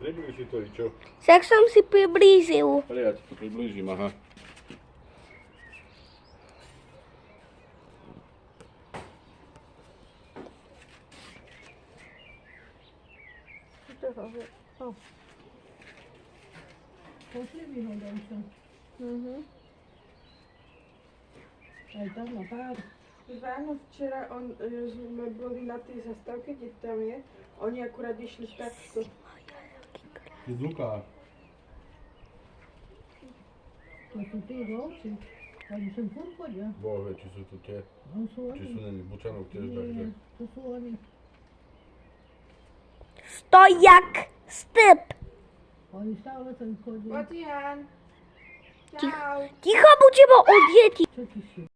Približ si to, čo? Tak som si priblížil. Ale ja ti to priblížim, aha. Pošli mi ho, Dančo. Aj tam na pár. Ráno včera sme boli na tej zastávke, kde tam je. Oni akurát išli takto. Ty Zuka. To sú tí vlci. Oni sem furt chodia. Boh vie, či sú tu tie. No sú Či sú oni. není Bučanov tiež takže. Nie, to sú oni. Stojak, step. Oni stále sem chodia. Matian! Čau! Ticho, budeme o deti. Čo ti si?